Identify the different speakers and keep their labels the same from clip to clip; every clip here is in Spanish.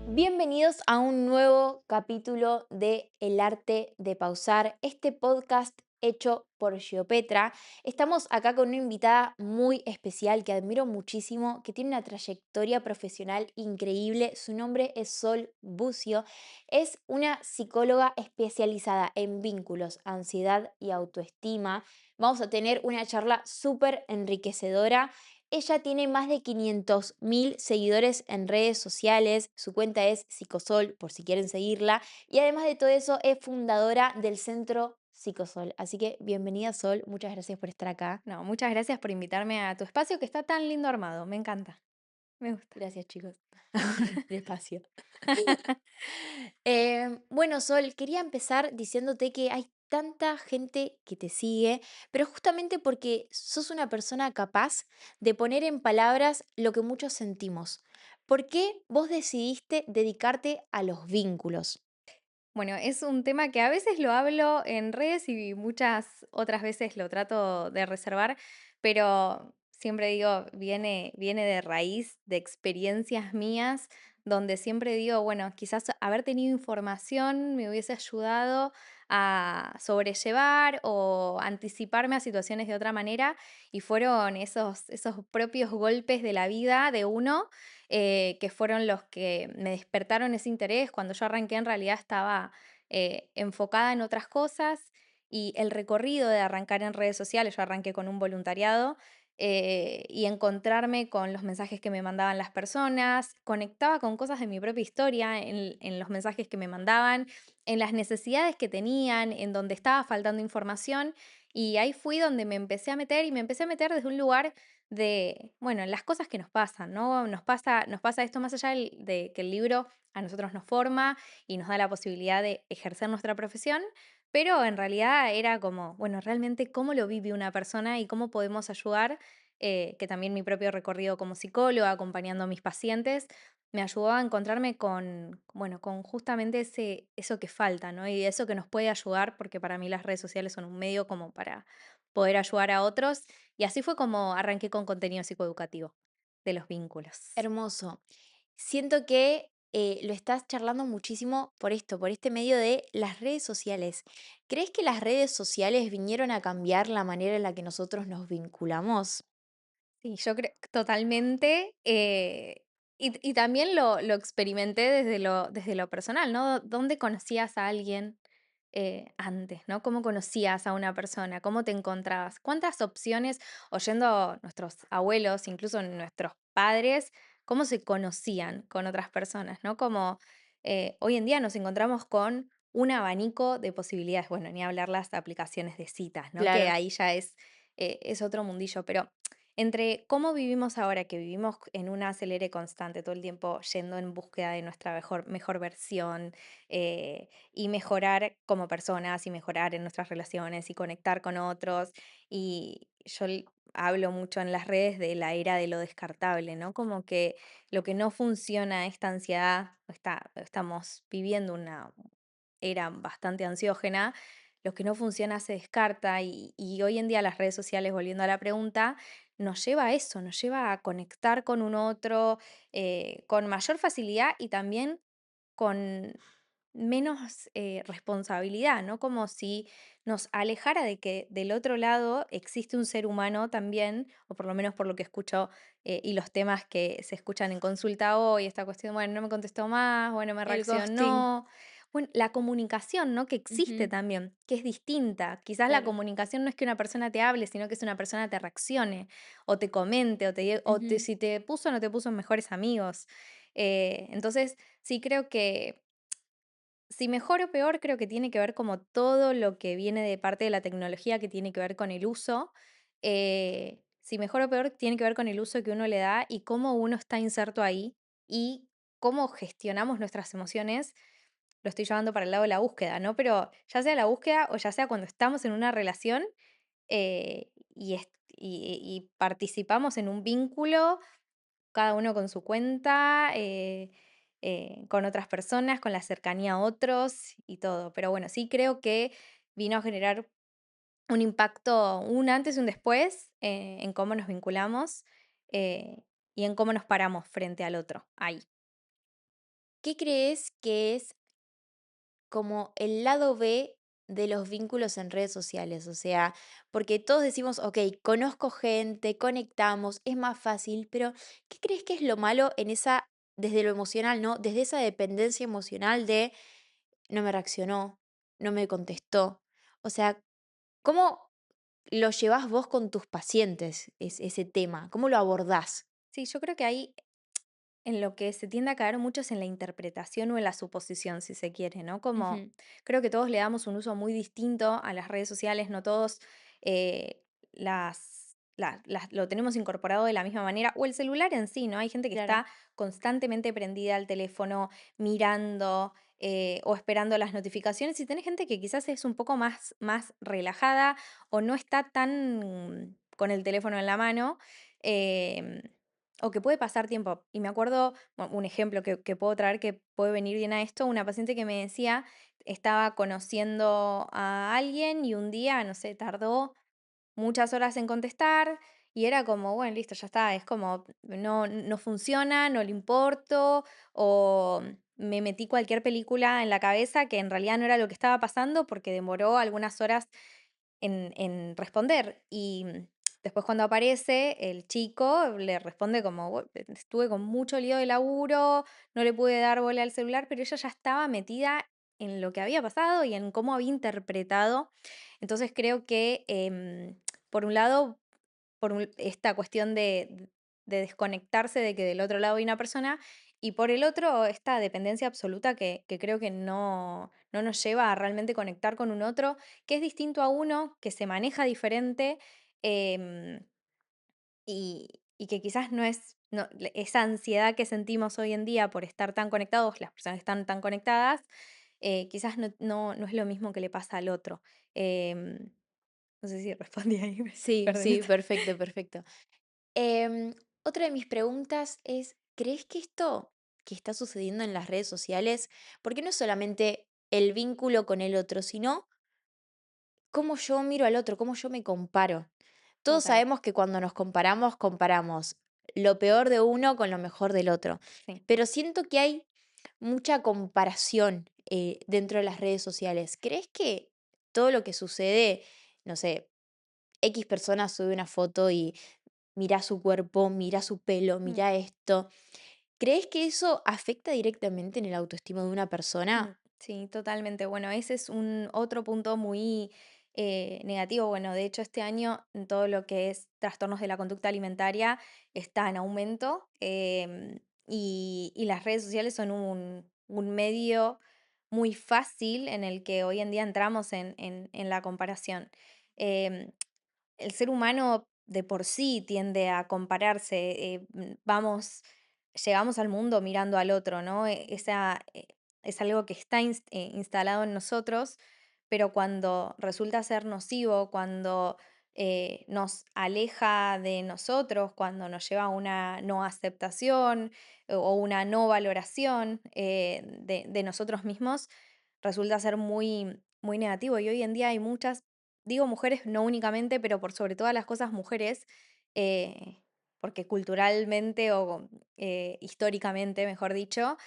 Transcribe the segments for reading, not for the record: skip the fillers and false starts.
Speaker 1: Bienvenidos a un nuevo capítulo de El arte de pausar, este podcast hecho por Geopetra. Estamos acá con una invitada muy especial que admiro muchísimo, que tiene una trayectoria profesional increíble. Su nombre es Sol Bucio. Es una psicóloga especializada en vínculos, ansiedad y autoestima. Vamos a tener una charla súper enriquecedora. Ella tiene más de 500.000 seguidores en redes sociales, su cuenta es Psicosol, por si quieren seguirla, y además de todo eso es fundadora del Centro Psicosol. Así que bienvenida Sol, muchas gracias por estar acá.
Speaker 2: No, muchas gracias por invitarme a tu espacio que está tan lindo armado. Me encanta. Me gusta.
Speaker 1: Gracias chicos. Despacio. Bueno, Sol, quería empezar diciéndote que hay tanta gente que te sigue, pero justamente porque sos una persona capaz de poner en palabras lo que muchos sentimos. ¿Por qué vos decidiste dedicarte a los vínculos?
Speaker 2: Bueno, es un tema que a veces lo hablo en redes y muchas otras veces lo trato de reservar, pero siempre digo, viene de raíz de experiencias mías, donde siempre digo, bueno, quizás haber tenido información me hubiese ayudado a sobrellevar o anticiparme a situaciones de otra manera, y fueron esos propios golpes de la vida de uno que fueron los que me despertaron ese interés. Cuando yo arranqué, en realidad estaba enfocada en otras cosas, y el recorrido de arrancar en redes sociales, yo arranqué con un voluntariado, y encontrarme con los mensajes que me mandaban las personas, conectaba con cosas de mi propia historia en los mensajes que me mandaban, en las necesidades que tenían, en donde estaba faltando información, y ahí fui donde me empecé a meter, y me empecé a meter desde un lugar de, bueno, las cosas que nos pasan, ¿no? Nos pasa esto más allá de que el libro a nosotros nos forma y nos da la posibilidad de ejercer nuestra profesión, pero en realidad era como, bueno, realmente cómo lo vive una persona y cómo podemos ayudar, que también mi propio recorrido como psicóloga, acompañando a mis pacientes, me ayudó a encontrarme con, bueno, con justamente eso que falta, ¿no? Y eso que nos puede ayudar, porque para mí las redes sociales son un medio como para poder ayudar a otros, y así fue como arranqué con contenido psicoeducativo de los vínculos.
Speaker 1: Hermoso. Siento que lo estás charlando muchísimo por esto, por este medio de las redes sociales. ¿Crees que las redes sociales vinieron a cambiar la manera en la que nosotros nos vinculamos?
Speaker 2: Sí, yo creo totalmente, y también lo experimenté desde lo personal, ¿no? ¿Dónde conocías a alguien, antes, ¿no? ¿Cómo conocías a una persona? ¿Cómo te encontrabas? ¿Cuántas opciones, oyendo nuestros abuelos, incluso nuestros padres, cómo se conocían con otras personas, ¿no? Como, hoy en día nos encontramos con un abanico de posibilidades, bueno, ni hablar las aplicaciones de citas, ¿no? Que
Speaker 1: Claro.
Speaker 2: ahí ya es otro mundillo, pero entre cómo vivimos ahora, que vivimos en un acelere constante, todo el tiempo yendo en búsqueda de nuestra mejor versión, y mejorar como personas y mejorar en nuestras relaciones y conectar con otros. Y yo hablo mucho en las redes de la era de lo descartable, ¿no? Como que lo que no funciona, esta ansiedad, estamos viviendo una era bastante ansiógena, lo que no funciona se descarta, y hoy en día las redes sociales, volviendo a la pregunta, nos lleva a eso, nos lleva a conectar con un otro, con mayor facilidad y también con menos responsabilidad, ¿no? Como si nos alejara de que del otro lado existe un ser humano también, o por lo menos por lo que escucho, y los temas que se escuchan en consulta hoy, esta cuestión, bueno, no me contestó más, bueno, me
Speaker 1: El ghosting.
Speaker 2: reaccionó. Bueno, la comunicación, ¿no? Que existe
Speaker 1: Ujú.
Speaker 2: también, que es distinta. Quizás la
Speaker 1: Claro.
Speaker 2: comunicación no es que una persona te hable, sino que es una persona te reaccione, o te comente,
Speaker 1: Ujú.
Speaker 2: si te puso o no te puso en mejores amigos. Entonces, sí creo que si mejor o peor, creo que tiene que ver como todo lo que viene de parte de la tecnología que tiene que ver con el uso. Si mejor o peor, tiene que ver con el uso que uno le da y cómo uno está inserto ahí y cómo gestionamos nuestras emociones. Lo estoy llevando para el lado de la búsqueda, ¿no? Pero ya sea la búsqueda o ya sea cuando estamos en una relación, y participamos en un vínculo, cada uno con su cuenta, con otras personas, con la cercanía a otros y todo. Pero bueno, sí creo que vino a generar un impacto, un antes y un después, en cómo nos vinculamos, y en cómo nos paramos frente al otro, ahí.
Speaker 1: ¿Qué crees que es como el lado B de los vínculos en redes sociales? O sea, porque todos decimos, ok, conozco gente, conectamos, es más fácil, pero ¿qué crees que es lo malo en esa, desde lo emocional, ¿no? Desde esa dependencia emocional de no me reaccionó, no me contestó. O sea, ¿cómo lo llevas vos con tus pacientes, ese tema? ¿Cómo lo abordás?
Speaker 2: Sí, yo creo que ahí en lo que se tiende a caer mucho es en la interpretación o en la suposición, si se quiere, ¿no? Como
Speaker 1: Ujú,
Speaker 2: creo que todos le damos un uso muy distinto a las redes sociales, no todos lo tenemos incorporado de la misma manera, o el celular en sí, ¿no? Hay gente que
Speaker 1: claro.
Speaker 2: está constantemente prendida al teléfono, mirando o esperando las notificaciones, y tenés gente que quizás es un poco más relajada o no está tan con el teléfono en la mano. em, o que puede pasar tiempo. Y me acuerdo, un ejemplo que puedo traer que puede venir bien a esto, una paciente que me decía, estaba conociendo a alguien y un día, no sé, tardó muchas horas en contestar y era como, bueno, listo, ya está, es como, no funciona, no le importo, o me metí cualquier película en la cabeza que en realidad no era lo que estaba pasando porque demoró algunas horas en responder. Y después cuando aparece, el chico le responde como: Estuve con mucho lío de laburo, no le pude dar bola al celular", pero ella ya estaba metida en lo que había pasado y en cómo había interpretado. Entonces creo que, por un lado, esta cuestión de desconectarse de que del otro lado hay una persona, y por el otro, esta dependencia absoluta que creo que no nos lleva a realmente conectar con un otro, que es distinto a uno, que se maneja diferente, em, y que quizás no es esa ansiedad que sentimos hoy en día por estar tan conectados, las personas que están tan conectadas, quizás no es lo mismo que le pasa al otro. Em, no sé si respondí ahí, me
Speaker 1: Sí,
Speaker 2: perdí.
Speaker 1: sí, perfecto, perfecto. Em, Otra de mis preguntas es, ¿crees que esto que está sucediendo en las redes sociales, porque no es solamente el vínculo con el otro, sino cómo yo miro al otro, cómo yo me comparo? Todos
Speaker 2: Total,
Speaker 1: sabemos que cuando nos comparamos, comparamos lo peor de uno con lo mejor del otro,
Speaker 2: sí.
Speaker 1: pero siento que hay mucha comparación dentro de las redes sociales. ¿Crees que todo lo que sucede, no sé, X persona sube una foto y mira su cuerpo, mira su pelo,
Speaker 2: Mm,
Speaker 1: mira esto? ¿Crees que eso afecta directamente en el autoestima de una persona?
Speaker 2: sí, totalmente. Bueno, ese es un otro punto muy negativo. Bueno, de hecho, este año todo lo que es trastornos de la conducta alimentaria está en aumento, y las redes sociales son un medio muy fácil en el que hoy en día entramos en la comparación. Em, el ser humano de por sí tiende a compararse, llegamos al mundo mirando al otro, ¿no? Es algo que está instalado en nosotros, pero cuando resulta ser nocivo, cuando nos aleja de nosotros, cuando nos lleva a una no aceptación o una no valoración de nosotros mismos, resulta ser muy negativo. Y hoy en día hay muchas, digo mujeres no únicamente, pero por sobre todas las cosas mujeres, porque culturalmente o históricamente, mejor dicho,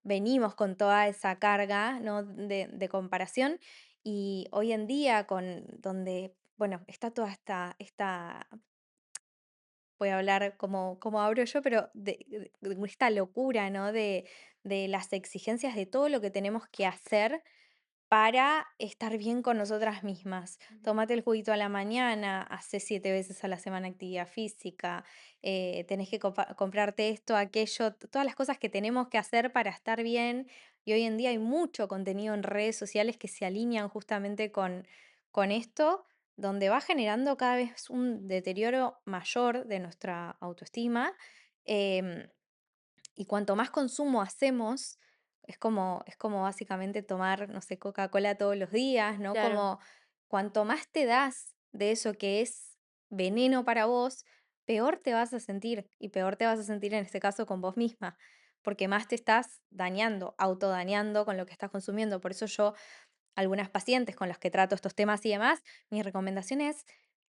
Speaker 2: venimos con toda esa carga, ¿no? de comparación, y hoy en día con donde, bueno, está toda esta voy a hablar como hablo yo, pero de esta locura, ¿no? De las exigencias de todo lo que tenemos que hacer para estar bien con nosotras mismas.
Speaker 1: Ujú.
Speaker 2: Tómate el juguito a la mañana, hace 7 veces a la semana actividad física, tenés que comprarte esto, aquello, todas las cosas que tenemos que hacer para estar bien. Y hoy en día hay mucho contenido en redes sociales que se alinean justamente con esto, donde va generando cada vez un deterioro mayor de nuestra autoestima. em, y cuanto más consumo hacemos, es como básicamente tomar, no sé, Coca-Cola todos los días, ¿no?
Speaker 1: Claro.
Speaker 2: Como cuanto más te das de eso que es veneno para vos, peor te vas a sentir. Y peor te vas a sentir en este caso con vos misma, porque más te estás dañando, autodañando con lo que estás consumiendo. Por eso yo algunas pacientes con las que trato estos temas y demás, mi recomendación es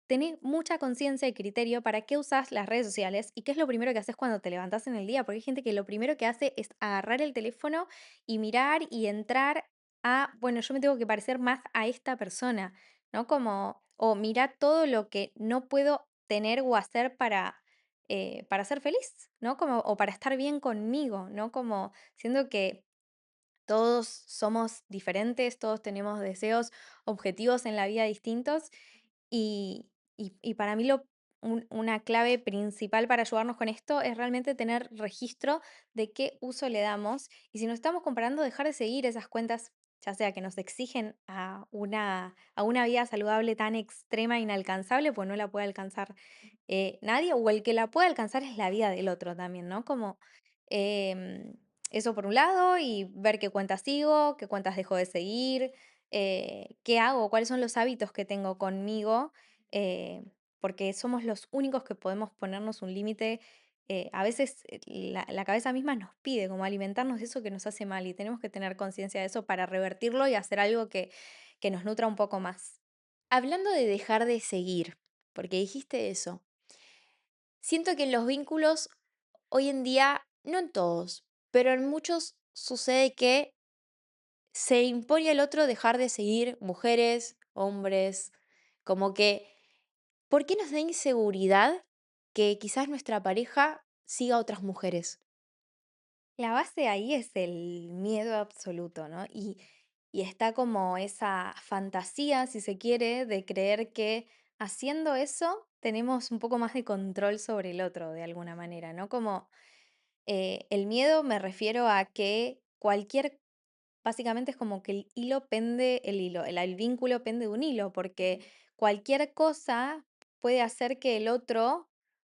Speaker 2: tener mucha conciencia y criterio para qué usas las redes sociales y qué es lo primero que haces cuando te levantás en el día, porque hay gente que lo primero que hace es agarrar el teléfono y mirar y entrar a, bueno, yo me tengo que parecer más a esta persona, ¿no? Como, o mirar todo lo que no puedo tener o hacer para ser feliz, ¿no? Como, o para estar bien conmigo, ¿no? Como siendo que todos somos diferentes, todos tenemos deseos, objetivos en la vida distintos y para mí una clave principal para ayudarnos con esto es realmente tener registro de qué uso le damos y si nos estamos comparando, dejar de seguir esas cuentas, ya sea que nos exigen a una vida saludable tan extrema e inalcanzable, pues no la puede alcanzar nadie, o el que la puede alcanzar es la vida del otro también, ¿no? Como em, eso por un lado y ver qué cuentas sigo, qué cuentas dejo de seguir, qué hago, cuáles son los hábitos que tengo conmigo, eh, porque somos los únicos que podemos ponernos un límite. A veces la cabeza misma nos pide como alimentarnos de eso que nos hace mal y tenemos que tener conciencia de eso para revertirlo y hacer algo que nos nutra un poco más.
Speaker 1: Hablando de dejar de seguir, porque dijiste eso, siento que en los vínculos hoy en día, no en todos, pero en muchos sucede que se impone al otro dejar de seguir mujeres, hombres, como que, ¿por qué nos da inseguridad que quizás nuestra pareja siga a otras mujeres?
Speaker 2: La base ahí es el miedo absoluto, ¿no? Y está como esa fantasía, si se quiere, de creer que haciendo eso tenemos un poco más de control sobre el otro, de alguna manera, ¿no? Como el miedo me refiero a que básicamente es como que el hilo pende, el hilo, el vínculo pende de un hilo, porque cualquier cosa puede hacer que el otro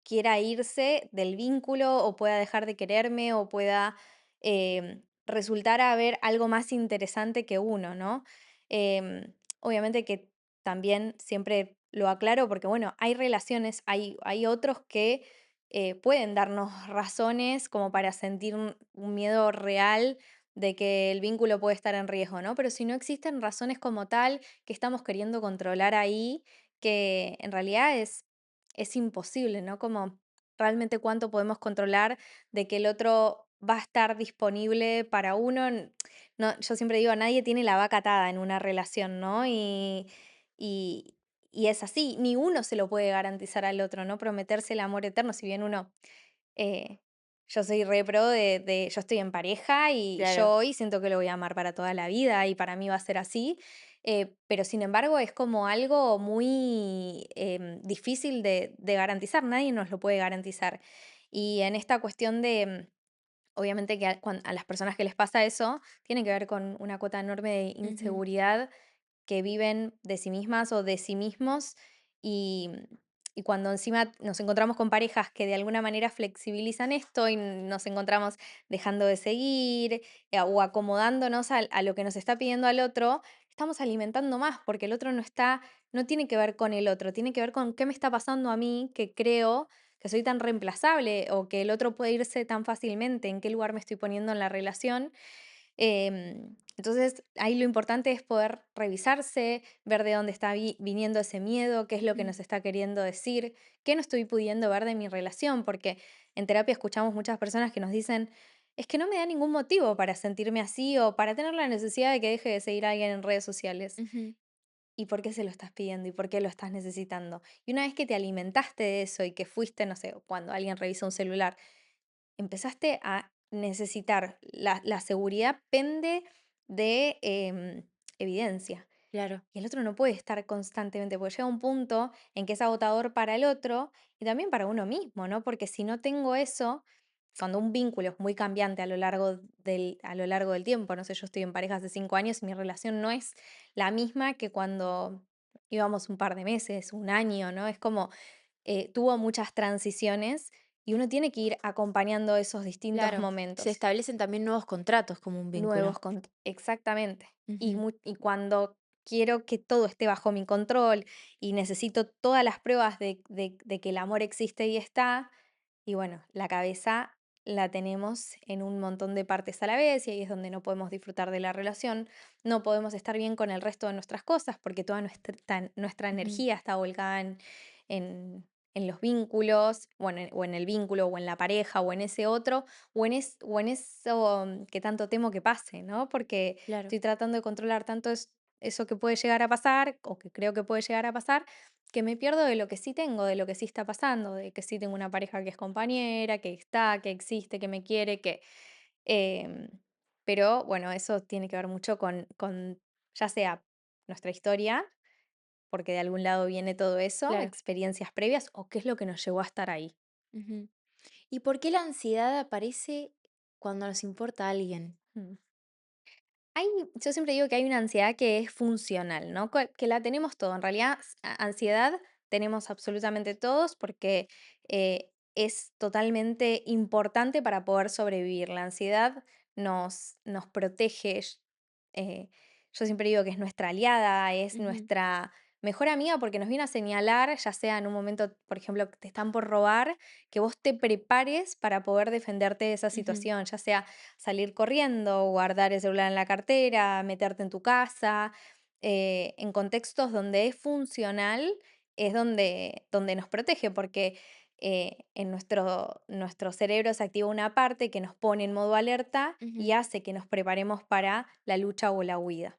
Speaker 2: quiera irse del vínculo o pueda dejar de quererme o pueda resultar a ver algo más interesante que uno, ¿no? Obviamente que también siempre lo aclaro porque, bueno, hay relaciones, hay otros que pueden darnos razones como para sentir un miedo real de que el vínculo puede estar en riesgo, ¿no? Pero si no existen razones como tal que estamos queriendo controlar ahí, que en realidad es imposible, ¿no? Como realmente cuánto podemos controlar de que el otro va a estar disponible para uno. No, yo siempre digo, nadie tiene la vaca atada en una relación, ¿no? Y, y es así, ni uno se lo puede garantizar al otro, ¿no? Prometerse el amor eterno, si bien uno eh, yo soy re pro yo estoy en pareja y yo
Speaker 1: Claro,
Speaker 2: hoy siento que lo voy a amar para toda la vida y para mí va a ser así, pero sin embargo es como algo muy difícil de garantizar, nadie nos lo puede garantizar. Y en esta cuestión obviamente que a las personas que les pasa eso, tiene que ver con una cuota enorme de
Speaker 1: ujú,
Speaker 2: inseguridad que viven de sí mismas o de sí mismos y, y cuando encima nos encontramos con parejas que de alguna manera flexibilizan esto y nos encontramos dejando de seguir o acomodándonos a lo que nos está pidiendo al otro, estamos alimentando más porque el otro no tiene que ver con el otro, tiene que ver con qué me está pasando a mí que creo que soy tan reemplazable o que el otro puede irse tan fácilmente, en qué lugar me estoy poniendo en la relación. Entonces, ahí lo importante es poder revisarse, ver de dónde está viniendo ese miedo, qué es lo que
Speaker 1: mm,
Speaker 2: nos está queriendo decir, qué no estoy pudiendo ver de mi relación, porque en terapia escuchamos muchas personas que nos dicen, es que no me da ningún motivo para sentirme así o para tener la necesidad de que deje de seguir a alguien en redes sociales.
Speaker 1: ujú,
Speaker 2: ¿Y por qué se lo estás pidiendo? ¿Y por qué lo estás necesitando? Y una vez que te alimentaste de eso y que fuiste, no sé, cuando alguien revisa un celular, empezaste a necesitar, la seguridad pende de evidencia.
Speaker 1: claro,
Speaker 2: Y el otro no puede estar constantemente, porque llega un punto en que es agotador para el otro y también para uno mismo, ¿no? Porque si no tengo eso, cuando un vínculo es muy cambiante a lo largo del tiempo, no sé, yo estoy en pareja hace 5 años y mi relación no es la misma que cuando íbamos un par de meses, un año, ¿no? Es como tuvo muchas transiciones y uno tiene que ir acompañando esos distintos
Speaker 1: claro. Se
Speaker 2: momentos.
Speaker 1: establecen también nuevos contratos como un vínculo.
Speaker 2: Exactamente.
Speaker 1: Ujú,
Speaker 2: Y cuando quiero que todo esté bajo mi control y necesito todas las pruebas de que el amor existe y está, y bueno, la cabeza la tenemos en un montón de partes a la vez y ahí es donde no podemos disfrutar de la relación, no podemos estar bien con el resto de nuestras cosas porque toda nuestra
Speaker 1: Ujú,
Speaker 2: energía está volcada en, en los vínculos o en el vínculo o en la pareja o en ese otro o en eso que tanto temo que pase, ¿no? Porque
Speaker 1: claro,
Speaker 2: estoy tratando de controlar tanto eso que puede llegar a pasar o que creo que puede llegar a pasar que me pierdo de lo que sí tengo, de lo que sí está pasando, de que sí tengo una pareja que es compañera, que está, que existe, que me quiere, que... em, pero bueno, eso tiene que ver mucho con ya sea nuestra historia, porque de algún lado viene todo eso,
Speaker 1: claro.
Speaker 2: experiencias previas, o qué es lo que nos llevó a estar ahí.
Speaker 1: Ujú. ¿Y por qué la ansiedad aparece cuando nos importa a alguien?
Speaker 2: Mm. Hay, yo siempre digo que hay una ansiedad que es funcional, ¿no? Que la tenemos todo. En realidad, ansiedad tenemos absolutamente todos porque es totalmente importante para poder sobrevivir. La ansiedad nos protege. Yo siempre digo que es nuestra aliada, es
Speaker 1: Ujú,
Speaker 2: nuestra mejor amiga porque nos viene a señalar, ya sea en un momento, por ejemplo, que te están por robar, que vos te prepares para poder defenderte de esa
Speaker 1: ujú,
Speaker 2: situación, ya sea salir corriendo, guardar el celular en la cartera, meterte en tu casa, en contextos donde es funcional, es donde nos protege, porque en nuestro cerebro se activa una parte que nos pone en modo alerta y
Speaker 1: ujú,
Speaker 2: hace que nos preparemos para la lucha o la huida.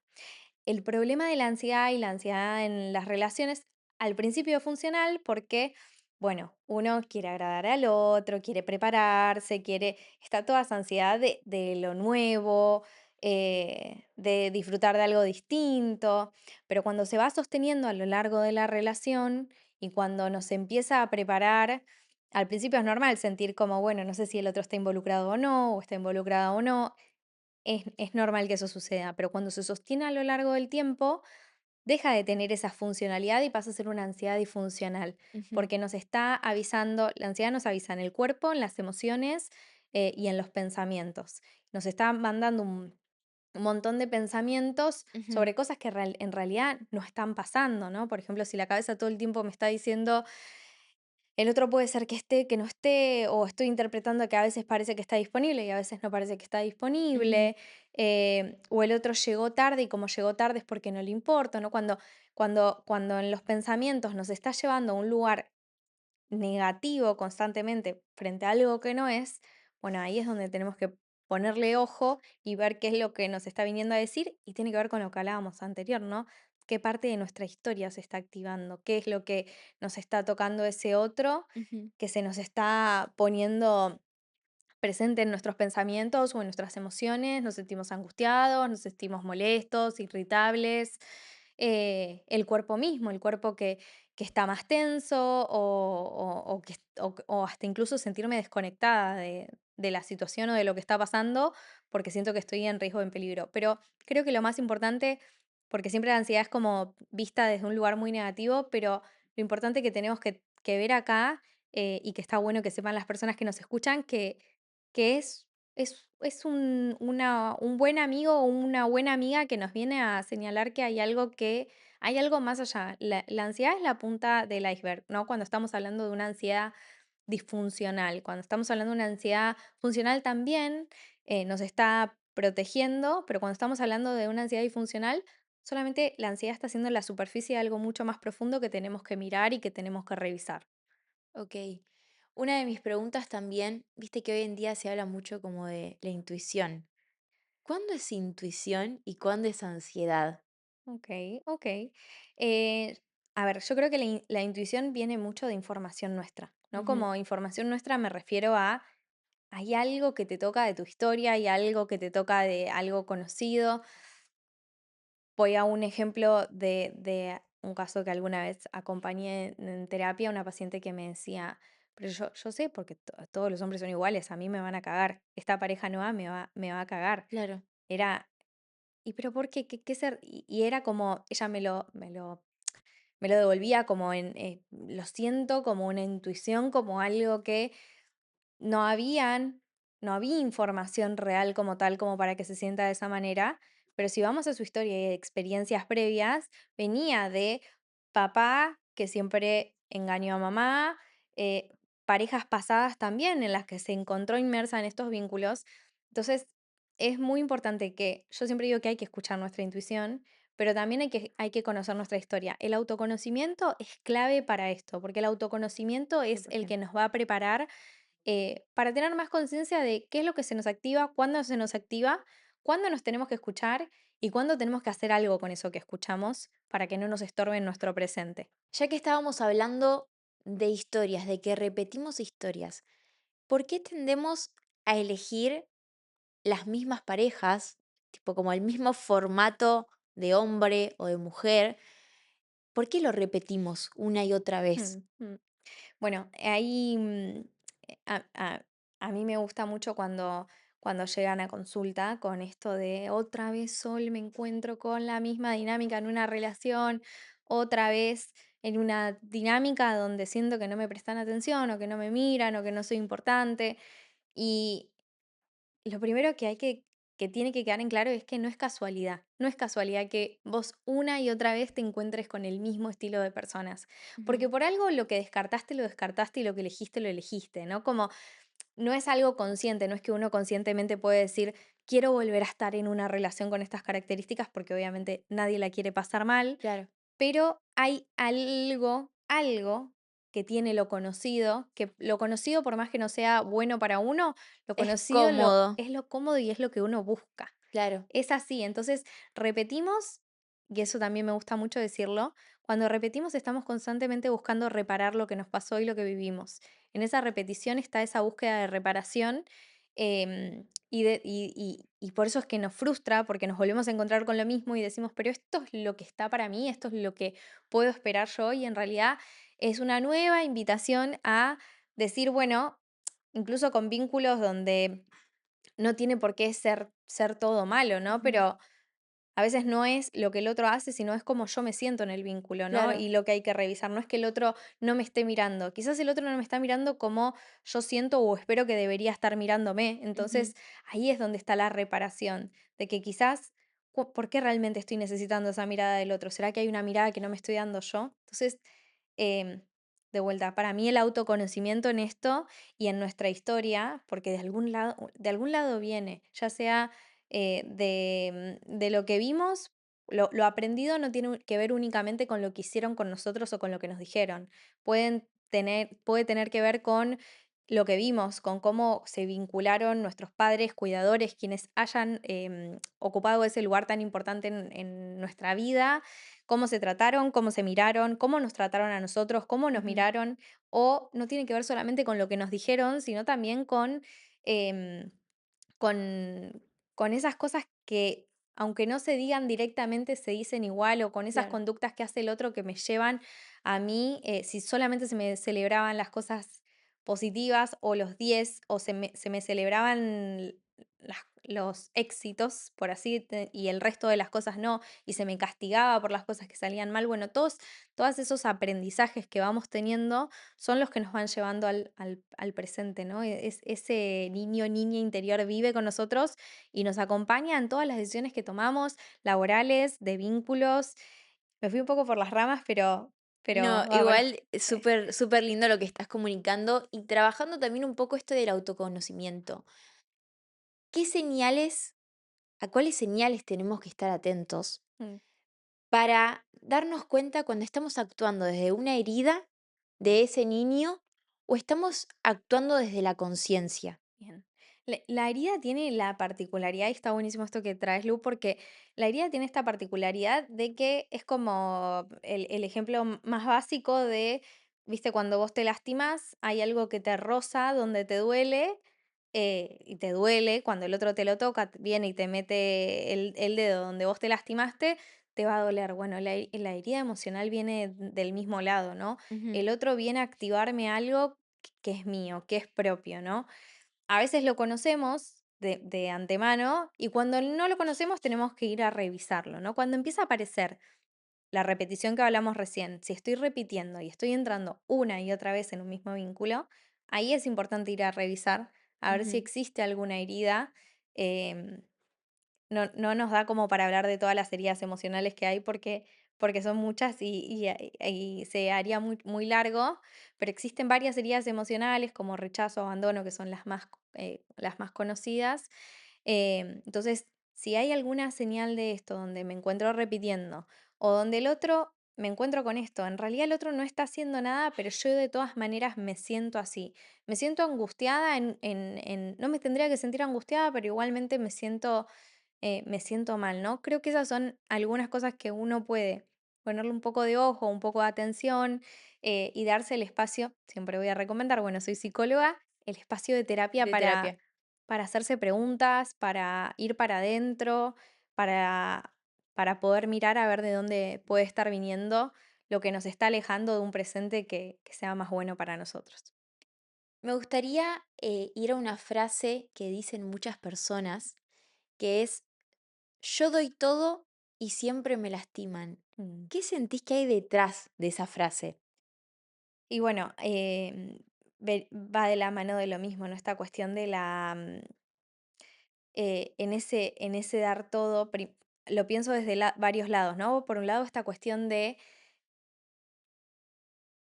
Speaker 2: El problema de la ansiedad y la ansiedad en las relaciones al principio es funcional porque, bueno, uno quiere agradar al otro, quiere prepararse, está toda esa ansiedad de lo nuevo, de disfrutar de algo distinto, pero cuando se va sosteniendo a lo largo de la relación y cuando nos empieza a preparar, al principio es normal sentir como, bueno, no sé si el otro está involucrado o no, o está involucrado o no, es normal que eso suceda, pero cuando se sostiene a lo largo del tiempo, deja de tener esa funcionalidad y pasa a ser una ansiedad disfuncional,
Speaker 1: ujú,
Speaker 2: porque nos está avisando, la ansiedad nos avisa en el cuerpo, en las emociones y en los pensamientos. Nos está mandando un montón de pensamientos
Speaker 1: ujú,
Speaker 2: sobre cosas que en realidad no están pasando, ¿no? Por ejemplo, si la cabeza todo el tiempo me está diciendo, el otro puede ser que esté, que no esté, o estoy interpretando que a veces parece que está disponible y a veces no parece que está
Speaker 1: ujú,
Speaker 2: disponible, o el otro llegó tarde y como llegó tarde es porque no le importa, ¿no? Cuando en los pensamientos nos está llevando a un lugar negativo constantemente frente a algo que no es, bueno, ahí es donde tenemos que ponerle ojo y ver qué es lo que nos está viniendo a decir y tiene que ver con lo que hablábamos anterior, ¿no? ¿Qué parte de nuestra historia se está activando? ¿Qué es lo que nos está tocando ese otro
Speaker 1: ujú,
Speaker 2: que se nos está poniendo presente en nuestros pensamientos o en nuestras emociones? Nos sentimos angustiados, nos sentimos molestos, irritables, el cuerpo mismo, el cuerpo que está más tenso o hasta incluso sentirme desconectada de la situación o de lo que está pasando porque siento que estoy en riesgo, en peligro. Pero creo que lo más importante, porque siempre la ansiedad es como vista desde un lugar muy negativo, pero lo importante que tenemos que ver acá y que está bueno que sepan las personas que nos escuchan que es un buen amigo o una buena amiga que nos viene a señalar que hay algo más allá. La ansiedad es la punta del iceberg, ¿no? Cuando estamos hablando de una ansiedad disfuncional, cuando estamos hablando de una ansiedad funcional también nos está protegiendo, pero cuando estamos hablando de una ansiedad disfuncional, solamente la ansiedad está siendo la superficie de algo mucho más profundo que tenemos que mirar y que tenemos que revisar.
Speaker 1: ok. Una de mis preguntas también, viste que hoy en día se habla mucho como de la intuición. ¿Cuándo es intuición y cuándo es ansiedad?
Speaker 2: Okey, okey. Eh, a ver, yo creo que la intuición viene mucho de información nuestra, ¿no?
Speaker 1: Ujú,
Speaker 2: Como información nuestra me refiero a, hay algo que te toca de tu historia, hay algo que te toca de algo conocido. Voy a un ejemplo de un caso que alguna vez acompañé en terapia, una paciente que me decía: "Pero yo sé porque todos los hombres son iguales, a mí me van a cagar, esta pareja nueva me va a cagar".
Speaker 1: claro.
Speaker 2: Era: "¿Y pero por qué? ¿Qué ser?". Y era como ella me lo devolvía como lo siento, como una intuición, como algo que no habían no había información real como tal, como para que se sienta de esa manera, pero si vamos a su historia y experiencias previas, venía de papá que siempre engañó a mamá, parejas pasadas también en las que se encontró inmersa en estos vínculos. Entonces, es muy importante que yo siempre digo que hay que escuchar nuestra intuición, pero también hay que conocer nuestra historia. El autoconocimiento es clave para esto, porque el autoconocimiento es el
Speaker 1: 100%.
Speaker 2: que nos va a preparar para tener más conciencia de qué es lo que se nos activa, cuándo se nos activa, cuándo nos tenemos que escuchar y cuándo tenemos que hacer algo con eso que escuchamos para que no nos estorbe en nuestro presente.
Speaker 1: Ya que estábamos hablando de historias, de que repetimos historias, ¿por qué tendemos a elegir las mismas parejas, tipo como el mismo formato de hombre o de mujer? ¿Por qué lo repetimos una y otra vez?
Speaker 2: Mm, mm. Bueno, ahí a mí me gusta mucho cuando llegan a consulta con esto de otra vez Sol me encuentro con la misma dinámica en una relación, otra vez en una dinámica donde siento que no me prestan atención o que no me miran o que no soy importante. Y lo primero que tiene que quedar en claro es que no es casualidad. No es casualidad que vos una y otra vez te encuentres con el mismo estilo de personas.
Speaker 1: Ujú.
Speaker 2: Porque por algo lo que descartaste, lo descartaste y lo elegiste, ¿no? Como no es algo consciente, no es que uno conscientemente puede decir, quiero volver a estar en una relación con estas características, porque obviamente nadie la quiere pasar mal,
Speaker 1: Claro,
Speaker 2: pero hay algo que tiene lo conocido, que lo conocido, por más que no sea bueno para uno, lo
Speaker 1: es
Speaker 2: conocido
Speaker 1: cómodo,
Speaker 2: es lo cómodo y es lo que uno busca.
Speaker 1: claro.
Speaker 2: Es así, entonces repetimos, y eso también me gusta mucho decirlo, cuando repetimos estamos constantemente buscando reparar lo que nos pasó y lo que vivimos. En esa repetición está esa búsqueda de reparación y por eso es que nos frustra, porque nos volvemos a encontrar con lo mismo y decimos, pero esto es lo que está para mí, esto es lo que puedo esperar yo y en realidad es una nueva invitación a decir, bueno, incluso con vínculos donde no tiene por qué ser todo malo, ¿no?
Speaker 1: Ujú.
Speaker 2: Pero a veces no es lo que el otro hace, sino es como yo me siento en el vínculo, ¿no?
Speaker 1: Claro.
Speaker 2: Y lo que hay que revisar. No es que el otro no me esté mirando. Quizás el otro no me está mirando como yo siento o espero que debería estar mirándome.
Speaker 1: Ujú.
Speaker 2: Entonces ahí es donde está la reparación, de que quizás, ¿por qué realmente estoy necesitando esa mirada del otro? ¿Será que hay una mirada que no me estoy dando yo? Entonces, em, de vuelta, para mí el autoconocimiento en esto y en nuestra historia, porque de algún lado viene, ya sea de lo que vimos, lo aprendido no tiene que ver únicamente con lo que hicieron con nosotros o con lo que nos dijeron. Puede tener que ver con lo que vimos, con cómo se vincularon nuestros padres, cuidadores, quienes hayan ocupado ese lugar tan importante en nuestra vida, cómo se trataron, cómo se miraron, cómo nos trataron a nosotros, cómo nos
Speaker 1: Ujú.
Speaker 2: miraron, o no tiene que ver solamente con lo que nos dijeron, sino también em, con con esas cosas que, aunque no se digan directamente, se dicen igual, o con esas
Speaker 1: Claro.
Speaker 2: conductas que hace el otro que me llevan a mí, si solamente se me celebraban las cosas positivas o los 10 o se me celebraban los éxitos, por así, y el resto de las cosas no, y se me castigaba por las cosas que salían mal, bueno, todos esos aprendizajes que vamos teniendo son los que nos van llevando al presente, ¿no? Ese niño o niña interior vive con nosotros y nos acompaña en todas las decisiones que tomamos, laborales, de vínculos. Me fui un poco por las ramas, pero
Speaker 1: No,
Speaker 2: va por ahí.
Speaker 1: igual es
Speaker 2: Sí.
Speaker 1: súper, súper lindo lo que estás comunicando y trabajando también un poco esto del autoconocimiento. ¿Qué señales, a cuáles señales tenemos que estar atentos
Speaker 2: Mm.
Speaker 1: para darnos cuenta cuando estamos actuando desde una herida de ese niño o estamos actuando desde la conciencia?
Speaker 2: Bien. La herida tiene la particularidad, y está buenísimo esto que traes, Lu, porque la herida tiene esta particularidad de que es como el ejemplo más básico de, viste, cuando vos te lastimas, hay algo que te roza donde te duele, y te duele, cuando el otro te lo toca, viene y te mete el dedo donde vos te lastimaste, te va a doler. Bueno, la herida emocional viene del mismo lado, ¿no?
Speaker 1: Ujú.
Speaker 2: El otro viene a activarme algo que es mío, que es propio, ¿no? A veces lo conocemos de antemano y cuando no lo conocemos tenemos que ir a revisarlo, ¿no? Cuando empieza a aparecer la repetición que hablamos recién, si estoy repitiendo y estoy entrando una y otra vez en un mismo vínculo, ahí es importante ir a revisar a ver si
Speaker 1: Ujú.
Speaker 2: existe alguna herida. em, no nos da como para hablar de todas las heridas emocionales que hay porque porque son muchas y se haría muy largo, pero existen varias heridas emocionales como rechazo, abandono, que son las más conocidas. Entonces, si hay alguna señal de esto donde me encuentro repitiendo o donde el otro me encuentro con esto, en realidad el otro no está haciendo nada, pero yo de todas maneras me siento así. Me siento angustiada no me tendría que sentir angustiada, pero igualmente me siento mal, ¿no? Creo que esas son algunas cosas que uno puede ponerle un poco de ojo, un poco de atención y darse el espacio, siempre voy a recomendar, bueno, soy psicóloga, el espacio de terapia
Speaker 1: De terapia.
Speaker 2: para hacerse preguntas, para ir para adentro, para, para poder mirar a ver de dónde puede estar viniendo lo que nos está alejando de un presente que sea más bueno para nosotros.
Speaker 1: Me gustaría ir a una frase que dicen muchas personas, que es, yo doy todo y siempre me lastiman.
Speaker 2: Mm.
Speaker 1: ¿Qué sentís que hay detrás de esa frase?
Speaker 2: Y bueno, va de la mano de lo mismo, ¿no? Esta cuestión de en ese dar todo, lo pienso desde varios lados, ¿no? Por un lado, esta cuestión de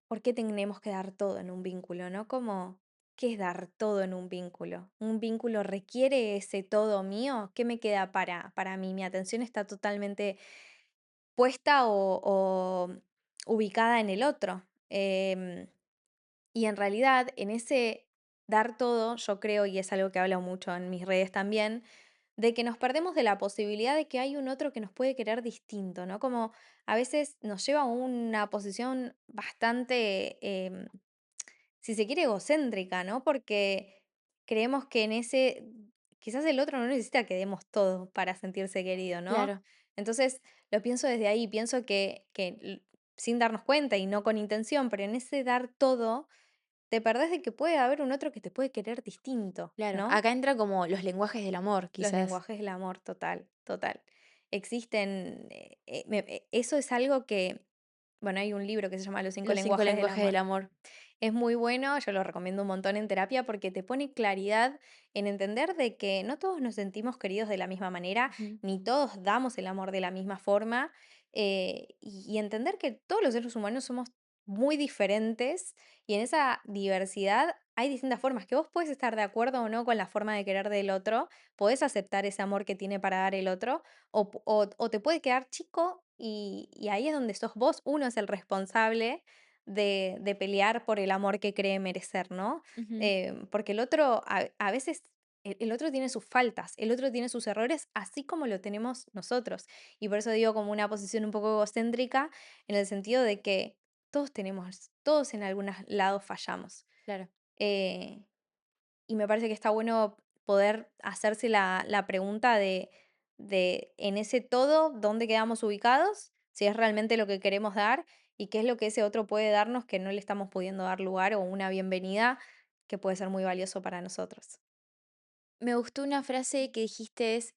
Speaker 2: por qué tenemos que dar todo en un vínculo, ¿no? Como, ¿qué es dar todo en un vínculo? ¿Un vínculo requiere ese todo mío? ¿Qué me queda para mí? Mi atención está totalmente puesta o ubicada en el otro. Y en realidad, en ese dar todo, yo creo, y es algo que hablo mucho en mis redes también, de que nos perdemos de la posibilidad de que hay un otro que nos puede querer distinto, ¿no? Como a veces nos lleva a una posición bastante, si se quiere, egocéntrica, ¿no? Porque creemos que quizás el otro no necesita que demos todo para sentirse querido, ¿no?
Speaker 1: Claro,
Speaker 2: Entonces, lo pienso desde ahí, pienso que sin darnos cuenta y no con intención, pero en ese dar todo, te perdés de que puede haber un otro que te puede querer distinto,
Speaker 1: claro.
Speaker 2: ¿no?
Speaker 1: Acá entran como los lenguajes del amor,
Speaker 2: Los
Speaker 1: quizás.
Speaker 2: lenguajes del amor, total, total. Existen, eso es algo que, bueno, hay un libro que se llama Los cinco
Speaker 1: Los cinco
Speaker 2: lenguajes del
Speaker 1: lenguajes del
Speaker 2: amor.
Speaker 1: amor.
Speaker 2: Es muy bueno, yo lo recomiendo un montón en terapia porque te pone claridad en entender de que no todos nos sentimos queridos de la misma manera,
Speaker 1: Ujú.
Speaker 2: ni todos damos el amor de la misma forma, y entender que todos los seres humanos somos muy diferentes y en esa diversidad hay distintas formas, que vos puedes estar de acuerdo o no con la forma de querer del otro, podés aceptar ese amor que tiene para dar el otro, o te puede quedar chico y ahí es donde sos vos, uno es el responsable de pelear por el amor que cree merecer, ¿no?
Speaker 1: Ujú.
Speaker 2: Porque el otro, a veces, el otro tiene sus faltas, el otro tiene sus errores, así como lo tenemos nosotros. Y por eso digo como una posición un poco egocéntrica, en el sentido de que todos en algunos lados fallamos.
Speaker 1: Claro.
Speaker 2: Eh, y me parece que está bueno poder hacerse la pregunta de en ese todo, ¿dónde quedamos ubicados? Si es realmente lo que queremos dar y qué es lo que ese otro puede darnos que no le estamos pudiendo dar lugar o una bienvenida que puede ser muy valioso para nosotros.
Speaker 1: Me gustó una frase que dijiste es,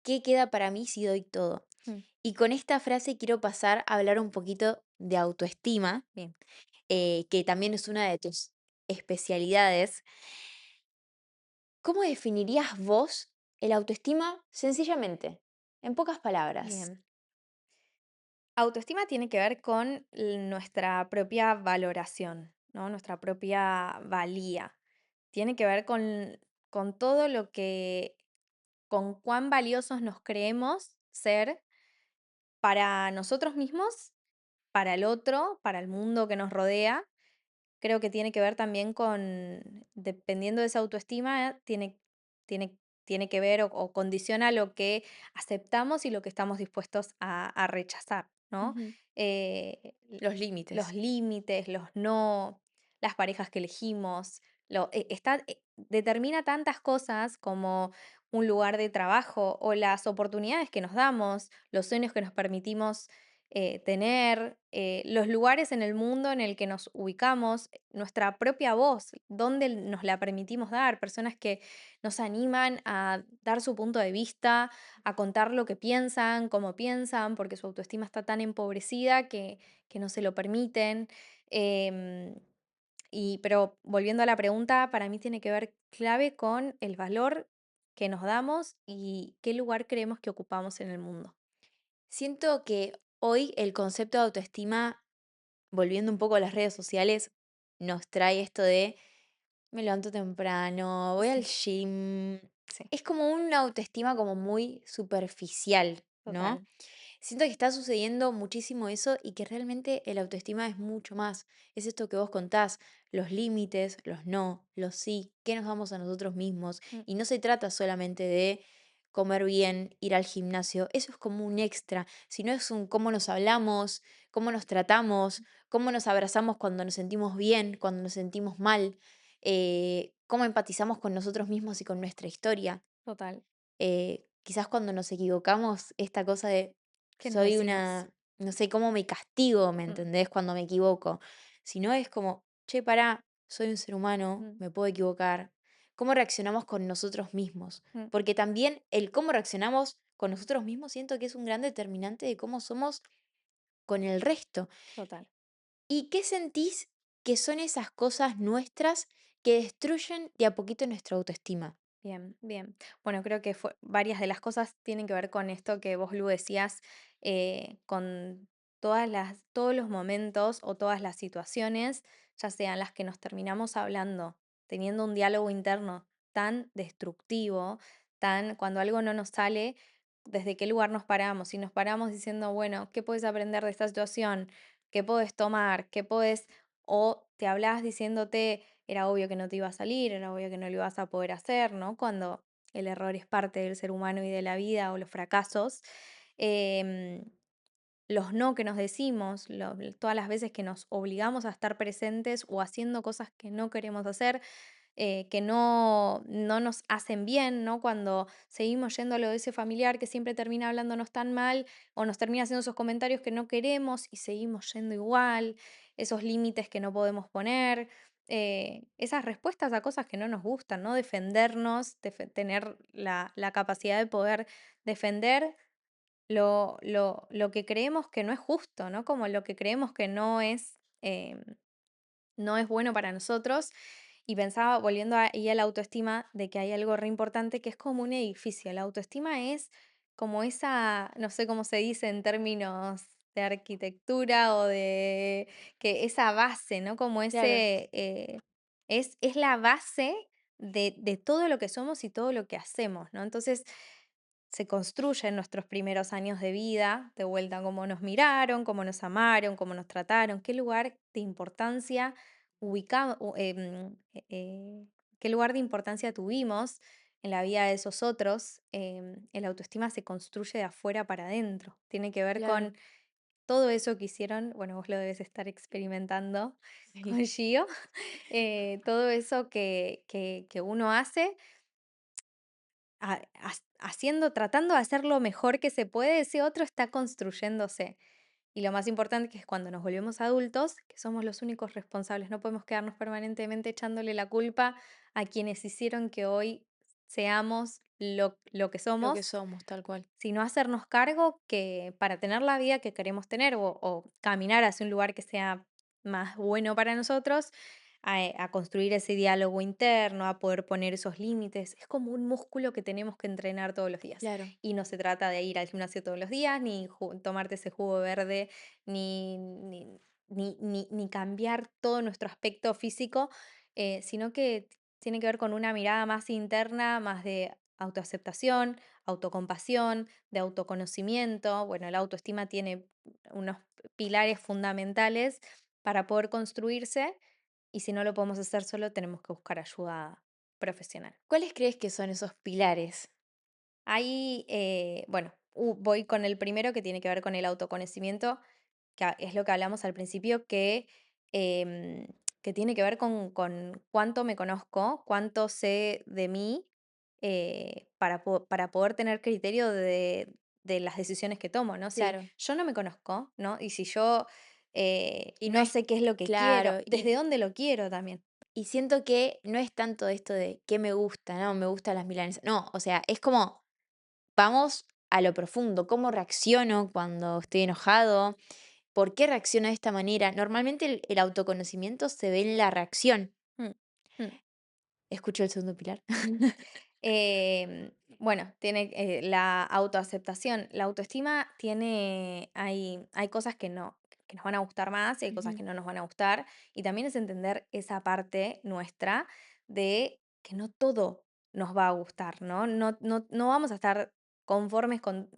Speaker 1: ¿qué queda para mí si doy todo?
Speaker 2: Mm,
Speaker 1: Y con esta frase quiero pasar a hablar un poquito de autoestima,
Speaker 2: bien,
Speaker 1: que también es una de tus especialidades. ¿Cómo definirías vos el autoestima sencillamente? En pocas palabras.
Speaker 2: bien. Autoestima tiene que ver con nuestra propia valoración, ¿no? Nuestra propia valía. Tiene que ver con todo lo que con cuán valiosos nos creemos ser para nosotros mismos, para el otro, para el mundo que nos rodea. Creo que tiene que ver también dependiendo de esa autoestima, tiene que ver o condiciona lo que aceptamos y lo que estamos dispuestos a rechazar, ¿no?
Speaker 1: Ujú. Los
Speaker 2: Los
Speaker 1: límites.
Speaker 2: límites, los no, las parejas que elegimos, determina tantas cosas como un lugar de trabajo o las oportunidades que nos damos, los sueños que nos permitimos tener, los lugares en el mundo en el que nos ubicamos, nuestra propia voz, dónde nos la permitimos dar, personas que nos animan a dar su punto de vista, a contar lo que piensan, cómo piensan, porque su autoestima está tan empobrecida que no se lo permiten. Em, pero volviendo a la pregunta, para mí tiene que ver clave con el valor que nos damos y qué lugar creemos que ocupamos en el mundo.
Speaker 1: Siento que hoy el concepto de autoestima, volviendo un poco a las redes sociales, nos trae esto de me levanto temprano, voy al
Speaker 2: Sí,
Speaker 1: gym.
Speaker 2: sí,
Speaker 1: Es como una autoestima como muy superficial, ¿no?
Speaker 2: total.
Speaker 1: Siento que está sucediendo muchísimo eso y que realmente el autoestima es mucho más. Es esto que vos contás, los límites, los no, los sí, qué nos damos a nosotros mismos.
Speaker 2: Mm,
Speaker 1: Y no se trata solamente de comer bien, ir al gimnasio, eso es como un extra, sino es un cómo nos hablamos, cómo nos tratamos, cómo nos abrazamos cuando nos sentimos bien, cuando nos sentimos mal, cómo empatizamos con nosotros mismos y con nuestra historia.
Speaker 2: total.
Speaker 1: Quizás cuando nos equivocamos, esta cosa de
Speaker 2: ¿Qué nos
Speaker 1: soy
Speaker 2: decimos?
Speaker 1: una, no sé, cómo me castigo, ¿me
Speaker 2: Mm,
Speaker 1: entendés? Cuando me equivoco. Si no es como, che, pará, soy un ser humano,
Speaker 2: mm,
Speaker 1: me puedo equivocar. ¿Cómo reaccionamos con nosotros mismos?
Speaker 2: mm,
Speaker 1: Porque también el cómo reaccionamos con nosotros mismos siento que es un gran determinante de cómo somos con el resto.
Speaker 2: total.
Speaker 1: ¿Y qué sentís que son esas cosas nuestras que destruyen de a poquito nuestra autoestima?
Speaker 2: Bien, bien. Bueno, creo que varias de las cosas tienen que ver con esto que vos, Lu, decías, con todos los momentos o todas las situaciones, ya sean las que nos terminamos hablando, teniendo un diálogo interno tan destructivo, tan cuando algo no nos sale, ¿desde qué lugar nos paramos? Si nos paramos diciendo, bueno, ¿qué puedes aprender de esta situación? ¿Qué puedes tomar? ¿Qué puedes? O te hablas diciéndote era obvio que no te iba a salir, era obvio que no lo ibas a poder hacer, ¿no? Cuando el error es parte del ser humano y de la vida o los fracasos. Em, los no que nos decimos, todas las veces que nos obligamos a estar presentes o haciendo cosas que no queremos hacer, que no nos hacen bien, ¿no? Cuando seguimos yendo a lo de ese familiar que siempre termina hablándonos tan mal o nos termina haciendo esos comentarios que no queremos y seguimos yendo igual, esos límites que no podemos poner, esas respuestas a cosas que no nos gustan, ¿no? Defendernos, tener la capacidad de poder defender lo que creemos que no es justo, ¿no? Como lo que creemos que no es bueno para nosotros. Y pensaba, volviendo ahí a la autoestima, de que hay algo re importante que es como un edificio. La autoestima es como esa, no sé cómo se dice en términos de arquitectura o de que esa base, ¿no? Como
Speaker 1: Claro,
Speaker 2: es la base de todo lo que somos y todo lo que hacemos, ¿no? Entonces, se construye en nuestros primeros años de vida, de vuelta cómo nos miraron, cómo nos amaron, cómo nos trataron, qué lugar de importancia ubicamos, qué lugar de importancia tuvimos en la vida de esos otros. El autoestima se construye de afuera para adentro. Tiene que ver
Speaker 1: claro.
Speaker 2: con todo eso que hicieron, bueno, vos lo debes estar experimentando con
Speaker 1: Sí,
Speaker 2: Gio, todo eso que uno hace haciendo, tratando de hacer lo mejor que se puede, ese otro está construyéndose. Y lo más importante que es cuando nos volvemos adultos, que somos los únicos responsables, no podemos quedarnos permanentemente echándole la culpa a quienes hicieron que hoy seamos lo que
Speaker 1: lo que
Speaker 2: somos,
Speaker 1: somos, tal cual.
Speaker 2: sino hacernos cargo que para tener la vida que queremos tener o caminar hacia un lugar que sea más bueno para nosotros, a construir ese diálogo interno, a poder poner esos límites. Es como un músculo que tenemos que entrenar todos los días.
Speaker 1: Claro,
Speaker 2: Y no se trata de ir al gimnasio todos los días, ni tomarte ese jugo verde, ni cambiar todo nuestro aspecto físico, sino que tiene que ver con una mirada más interna, más de autoaceptación, autocompasión, de autoconocimiento. Bueno, la autoestima tiene unos pilares fundamentales para poder construirse y si no lo podemos hacer solo, tenemos que buscar ayuda profesional.
Speaker 1: ¿cuáles crees que son esos pilares?
Speaker 2: Ahí, bueno, voy con el primero que tiene que ver con el autoconocimiento, que es lo que hablamos al principio, em, que tiene que ver con cuánto me conozco, cuánto sé de mí, para poder tener criterio de las decisiones que tomo, ¿no? Si
Speaker 1: Claro,
Speaker 2: yo no me conozco, ¿no? Y si yo
Speaker 1: y no
Speaker 2: no
Speaker 1: es
Speaker 2: sé qué es lo que quiero,
Speaker 1: claro,
Speaker 2: desde dónde lo quiero también.
Speaker 1: y siento que no es tanto esto de qué me gusta, ¿no? Me gustan las milanesas. No, o sea, es como vamos a lo profundo, cómo reacciono cuando estoy enojado, por qué reacciono de esta manera. Normalmente el autoconocimiento se ve en la reacción.
Speaker 2: Mm, mm.
Speaker 1: Escucho el segundo pilar.
Speaker 2: Bueno, tiene la autoaceptación. La autoestima tiene, hay cosas que nos van a gustar más y hay cosas
Speaker 1: Ujú,
Speaker 2: que no nos van a gustar. Y también es entender esa parte nuestra de que no todo nos va a gustar, ¿no? No vamos a estar conformes con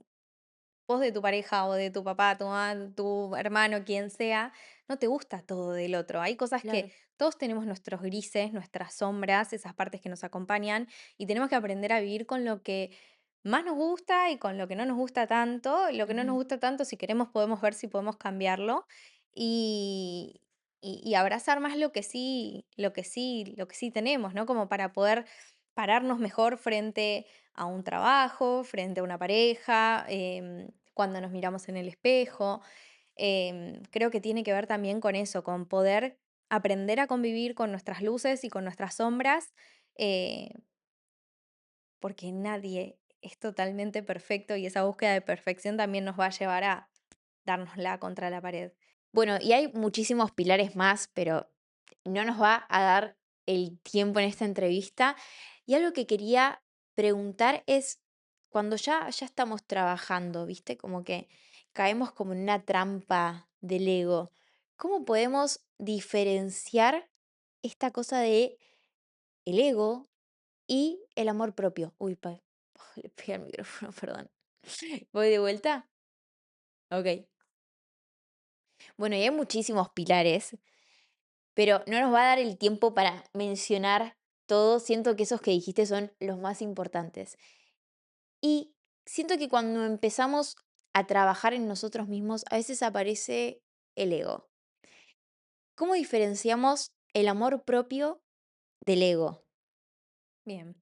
Speaker 2: vos de tu pareja o de tu papá, tu mamá, tu hermano, quien sea, no te gusta todo del otro. Hay cosas que
Speaker 1: claro.
Speaker 2: todos tenemos nuestros grises, nuestras sombras, esas partes que nos acompañan y tenemos que aprender a vivir con lo que más nos gusta y con lo que no nos gusta tanto. Lo que no nos
Speaker 1: Ujú,
Speaker 2: gusta tanto, si queremos, podemos ver si podemos cambiarlo y, y abrazar más lo que sí tenemos, ¿no? Como para poder pararnos mejor frente a un trabajo, frente a una pareja, cuando nos miramos en el espejo. Creo que tiene que ver también con eso, con poder aprender a convivir con nuestras luces y con nuestras sombras, eh, porque nadie es totalmente perfecto y esa búsqueda de perfección también nos va a llevar a dárnosla contra la pared.
Speaker 1: bueno, y hay muchísimos pilares más, pero no nos va a dar el tiempo en esta entrevista. Y algo que quería preguntar es, cuando ya estamos trabajando, ¿viste? Como que caemos como en una trampa del ego. ¿Cómo podemos diferenciar esta cosa de el ego y el amor propio? Uy, le pegué al micrófono, perdón. ¿Voy de vuelta? Ok. Bueno, y hay muchísimos pilares, pero no nos va a dar el tiempo para mencionar todos. Siento que esos que dijiste son los más importantes. Y siento que cuando empezamos a trabajar en nosotros mismos, a veces aparece el ego. ¿Cómo diferenciamos el amor propio del ego?
Speaker 2: Bien.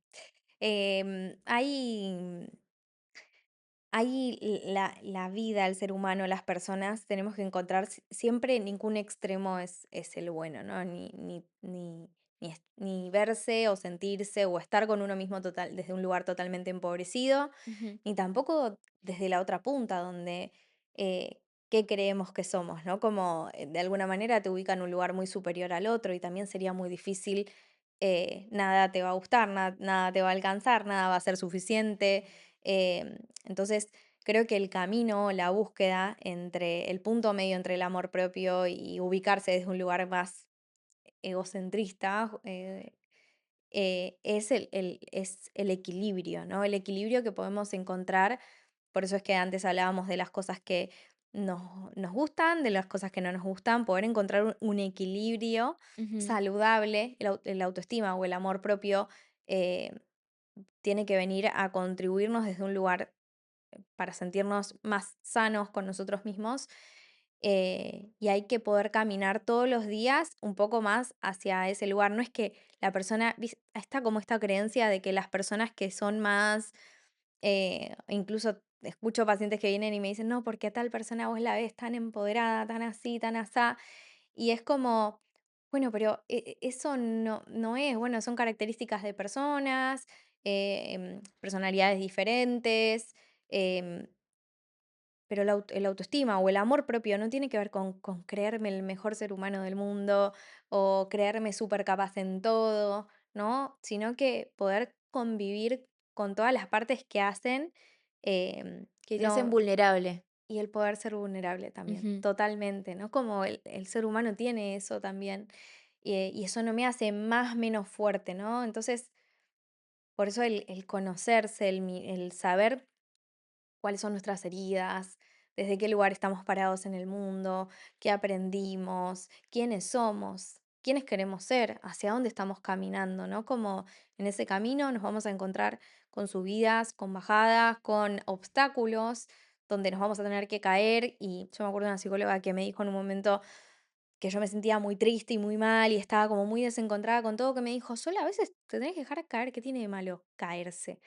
Speaker 2: La vida, el ser humano, las personas, tenemos que encontrar siempre ningún extremo es el bueno, ¿no? Ni verse o sentirse o estar con uno mismo desde un lugar totalmente empobrecido,
Speaker 1: Ujú,
Speaker 2: ni tampoco desde la otra punta, donde qué creemos que somos, ¿no? Como de alguna manera te ubica en un lugar muy superior al otro y también sería muy difícil, nada te va a gustar, nada te va a alcanzar, nada va a ser suficiente. Entonces, creo que el camino, la búsqueda entre el punto medio entre el amor propio y ubicarse desde un lugar más egocentrista, es el equilibrio, ¿no? El equilibrio que podemos encontrar. Por eso es que antes hablábamos de las cosas que nos gustan, de las cosas que no nos gustan, poder encontrar un equilibrio
Speaker 1: ujú,
Speaker 2: saludable, el autoestima o el amor propio. eh, Tiene que venir a contribuirnos desde un lugar para sentirnos más sanos con nosotros mismos. Y hay que poder caminar todos los días un poco más hacia ese lugar. No es que la persona, está como esta creencia de que las personas que son más, incluso escucho pacientes que vienen y me dicen, no, porque a tal persona vos la ves tan empoderada, tan así, tan asá. Y es como, bueno, pero eso no es, bueno, son características de personas, personalidades diferentes. em, pero el autoestima o el amor propio no tiene que ver con creerme el mejor ser humano del mundo o creerme súper capaz en todo, ¿no? Sino que poder convivir con todas las partes que hacen,
Speaker 1: que te hacen
Speaker 2: no,
Speaker 1: vulnerable.
Speaker 2: y el poder ser vulnerable también,
Speaker 1: Ujú,
Speaker 2: totalmente, ¿no? Como el ser humano tiene eso también, y eso no me hace más menos fuerte, ¿no? Entonces, por eso el conocerse, el saber cuáles son nuestras heridas, desde qué lugar estamos parados en el mundo, qué aprendimos, quiénes somos, quiénes queremos ser, hacia dónde estamos caminando, ¿no? Como en ese camino nos vamos a encontrar con subidas, con bajadas, con obstáculos, donde nos vamos a tener que caer. Y yo me acuerdo de una psicóloga que me dijo en un momento que yo me sentía muy triste y muy mal y estaba como muy desencontrada con todo, que me dijo, sola, a veces te tenés que dejar caer, ¿qué tiene de malo caerse?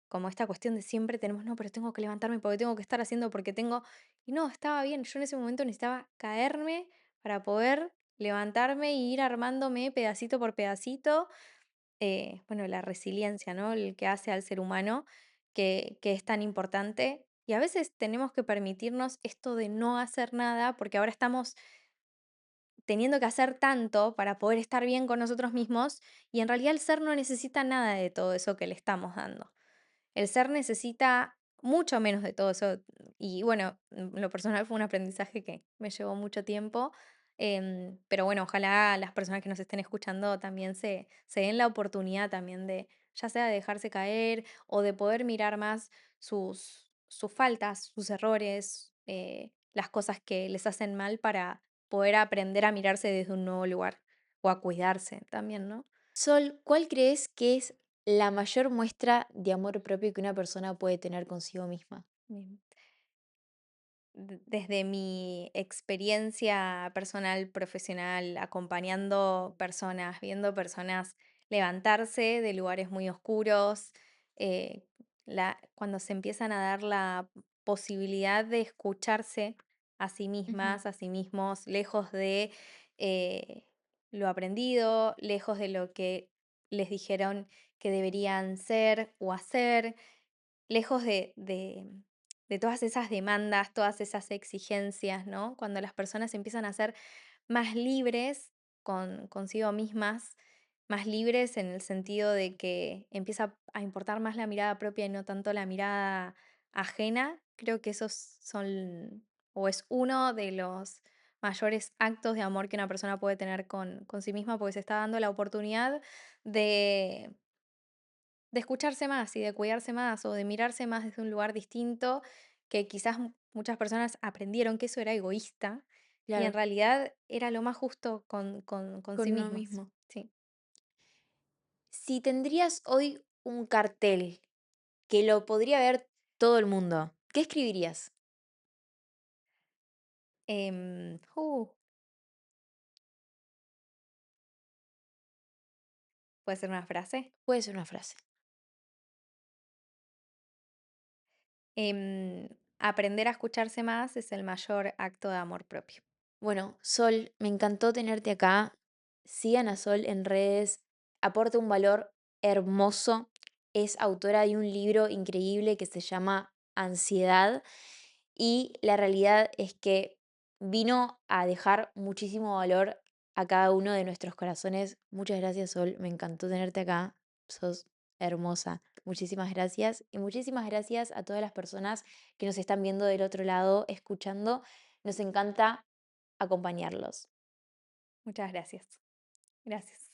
Speaker 2: Como esta cuestión de siempre tenemos, no, pero tengo que levantarme porque tengo que estar haciendo, porque tengo... Y no, estaba bien, yo en ese momento necesitaba caerme para poder levantarme y ir armándome pedacito por pedacito. Bueno, la resiliencia, ¿no? El que hace al ser humano, que es tan importante. Y a veces tenemos que permitirnos esto de no hacer nada, porque ahora estamos teniendo que hacer tanto para poder estar bien con nosotros mismos, y en realidad el ser no necesita nada de todo eso que le estamos dando. El ser necesita mucho menos de todo eso. Y bueno, en lo personal fue un aprendizaje que me llevó mucho tiempo. Pero bueno, ojalá las personas que nos estén escuchando también se den la oportunidad también de, ya sea de dejarse caer o de poder mirar más sus faltas, sus errores, las cosas que les hacen mal para poder aprender a mirarse desde un nuevo lugar o a cuidarse también, ¿no?
Speaker 1: Sol, ¿cuál crees que es la mayor muestra de amor propio que una persona puede tener consigo misma?
Speaker 2: Bien. Desde mi experiencia personal, profesional, acompañando personas, viendo personas levantarse de lugares muy oscuros, eh, cuando se empiezan a dar la posibilidad de escucharse a sí
Speaker 1: Ujú.
Speaker 2: mismas, a sí mismos, lejos de eh, lo aprendido, lejos de lo que les dijeron que deberían ser o hacer, lejos de todas esas demandas, todas esas exigencias, ¿no? Cuando las personas empiezan a ser más libres consigo mismas, más libres en el sentido de que empieza a importar más la mirada propia y no tanto la mirada ajena, creo que esos son, o es uno de los mayores actos de amor que una persona puede tener con sí misma, porque se está dando la oportunidad de de escucharse más y de cuidarse más o de mirarse más desde un lugar distinto que quizás muchas personas aprendieron que eso era egoísta y en
Speaker 1: Claro,
Speaker 2: realidad era lo más justo con
Speaker 1: con
Speaker 2: sí
Speaker 1: uno
Speaker 2: mismos.
Speaker 1: mismo.
Speaker 2: Sí.
Speaker 1: Si tendrías hoy un cartel que lo podría ver todo el mundo, ¿qué escribirías?
Speaker 2: Em, uh, Puede ser una frase.
Speaker 1: Puede ser una frase.
Speaker 2: Aprender a escucharse más es el mayor acto de amor propio.
Speaker 1: Bueno, Sol, me encantó tenerte acá. Sigan a Sol en redes, aporta un valor hermoso. Es autora de un libro increíble que se llama Ansiedad y la realidad es que vino a dejar muchísimo valor a cada uno de nuestros corazones. Muchas gracias, Sol. Me encantó tenerte acá. Sos hermosa. Muchísimas gracias y muchísimas gracias a todas las personas que nos están viendo del otro lado, escuchando. Nos encanta acompañarlos.
Speaker 2: Muchas gracias. Gracias.